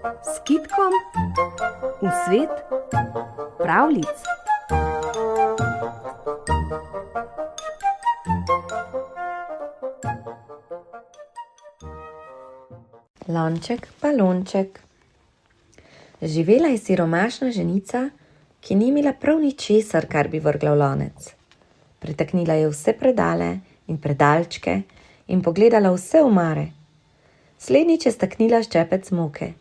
s Kitkom v svet pravljic. Lonček, balonček. Živela je siromašna ženica, ki ni imela prav ničesar, kar bi vrgla v lonec. Pretaknila je vse predale in predalčke in pogledala vse omare. Slednjič je staknila ščepec moke.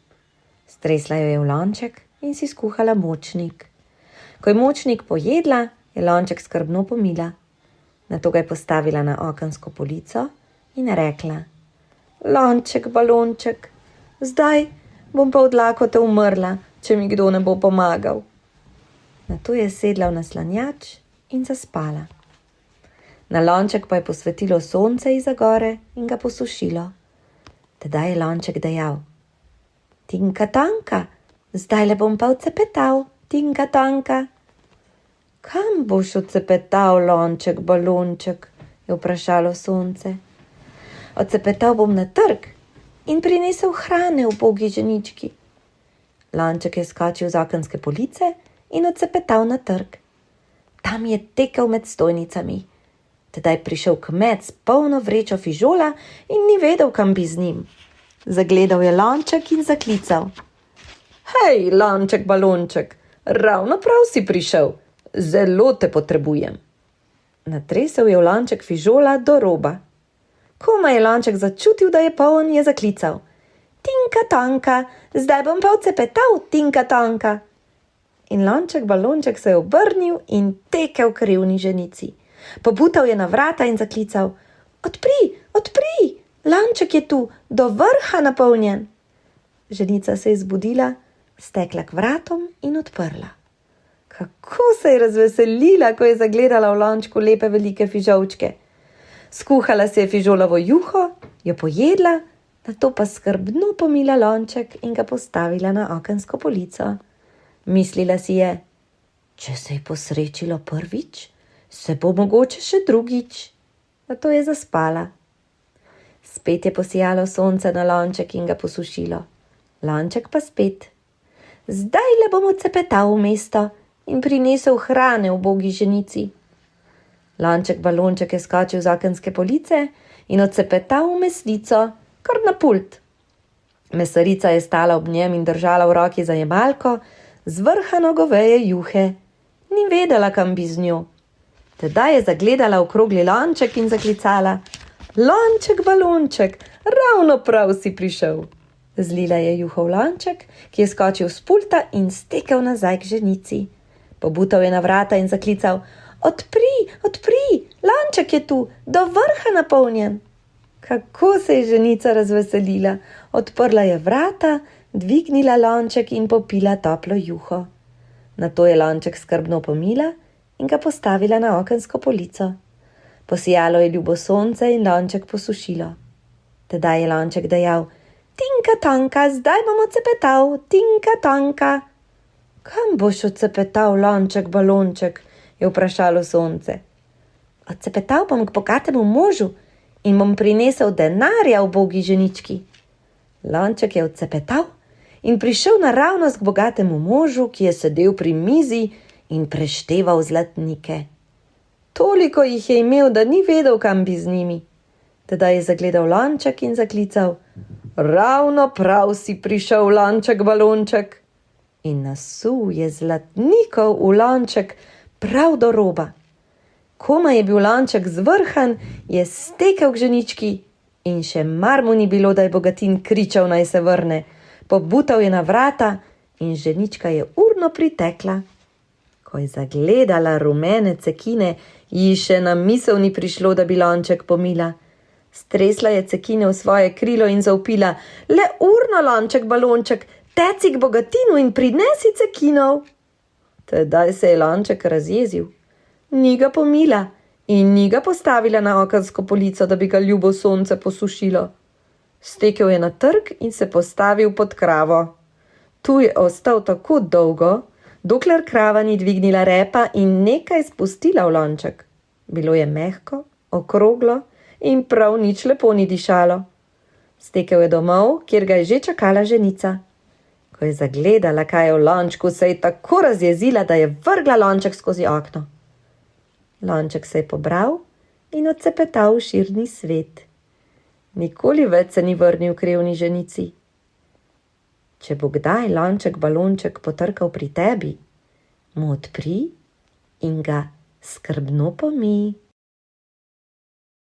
Stresla jo je v lonček in si skuhala močnik. Ko je močnik pojedla, je lonček skrbno pomila. Nato ga je postavila na okensko polico in rekla: Lonček, balonček, zdaj bom pa od lakote umrla, če mi kdo ne bo pomagal. Nato je sedla v naslanjač in zaspala. Na lonček pa je posvetilo sonce izza gore in ga posušilo. Tedaj je lonček dejal: Tinka tanka, zdajle bom pa odcepetal, tinka tanka. Kam boš odcepetal, lonček, balonček? Je vprašalo sonce. Odcepetal bom na trg in prinesel hrane ubogi ženički. Lonček je skočil z okenske police in odcepetal na trg. Tam je tekel med stojnicami. Tedaj je prišel kmet s polno vrečo fižola in ni vedel, kam bi z njim. Zagledal je lonček in zaklical: Hej, lonček, balonček, ravno prav si prišel, zelo te potrebujem. Natresel je v lonček fižola do roba. Komaj je lonček začutil, da je poln, je zaklical: Tinka tanka, zdaj bom pa odcepetal, tinka tanka. In lonček, balonček se je obrnil in tekel k revni ženici. Pobutal je na vrata in zaklical: Odpri, odpri, lonček je tu, do vrha napolnjen. Ženica se je zbudila, stekla k vratom in odprla. Kako se je razveselila, ko je zagledala v lončku lepe velike fižolčke. Skuhala si je fižolovo juho, jo pojedla, nato pa skrbno pomila lonček in ga postavila na okensko polico. Mislila si je: Če se je posrečilo prvič, se bo mogoče še drugič. Nato je zaspala. Spet je posijalo sonce na lonček in ga posušilo. Lonček pa spet. Zdajle bom odcepetal v mesto in prinesel hrane ubogi ženici. Lonček, balonček je skočil z okenske police in odcepetal v mesnico, kar na pult. Mesarica je stala ob njem in držala v roki zajemalko zvrhano goveje juhe. Ni vedela, kam bi z njo. Tedaj je zagledala okrogli lonček in zaklicala: Lonček, balonček, ravno prav si prišel. Zlila je juho v lonček, ki je skočil s pulta in stekel nazaj k ženici. Pobutal je na vrata in zaklical: Odpri, odpri, lonček je tu, do vrha napolnjen. Kako se je ženica razveselila. Odprla je vrata, dvignila lonček in popila toplo juho. Nato je lonček skrbno pomila in ga postavila na okensko polico. Posijalo je ljubo sonce in lonček posušilo. Tedaj je lonček dejal: Tinka tanka, zdaj bom odcepetal, tinka tanka. Kam boš odcepetal, lonček, balonček? Je vprašalo sonce. Odcepetal bom k bogatemu možu in bom prinesel denarja ubogi ženički. Lonček je odcepetal in prišel naravnost k bogatemu možu, ki je sedel pri mizi in prešteval zlatnike. Toliko jih je imel, da ni vedel, kam bi z njimi. Tedaj je zagledal lonček in zaklical: Ravno prav si prišel, lonček, balonček. In nasul je zlatnikov v lonček prav do roba. Komaj je bil lonček zvrhan, je stekel k ženički in še mar mu ni bilo, da je bogatin kričal, naj se vrne. Pobutal je na vrata in ženička je urno pritekla. Ko je zagledala rumene cekine, ji še na misel ni prišlo, da bi lonček pomila. Stresla je cekine v svoje krilo in zavpila: Le urno, lonček, balonček, teci k bogatinu in prinesi cekinov. Tedaj se je lonček razjezil. Ni ga pomila in ni ga postavila na okensko polico, da bi ga ljubo sonce posušilo. Stekel je na trg in se postavil pod kravo. Tu je ostal tako dolgo, dokler krava ni dvignila repa in nekaj spustila v lonček. Bilo je mehko, okroglo in prav nič lepo ni dišalo. Stekel je domov, kjer ga je že čakala ženica. Ko je zagledala, kaj je v lončku, se je tako razjezila, da je vrgla lonček skozi okno. Lonček se je pobral in odcepetal v širni svet. Nikoli več se ni vrnil k revni ženici. Če bo kdaj lonček balonček potrkal pri tebi, mu odpri in ga skrbno pomij.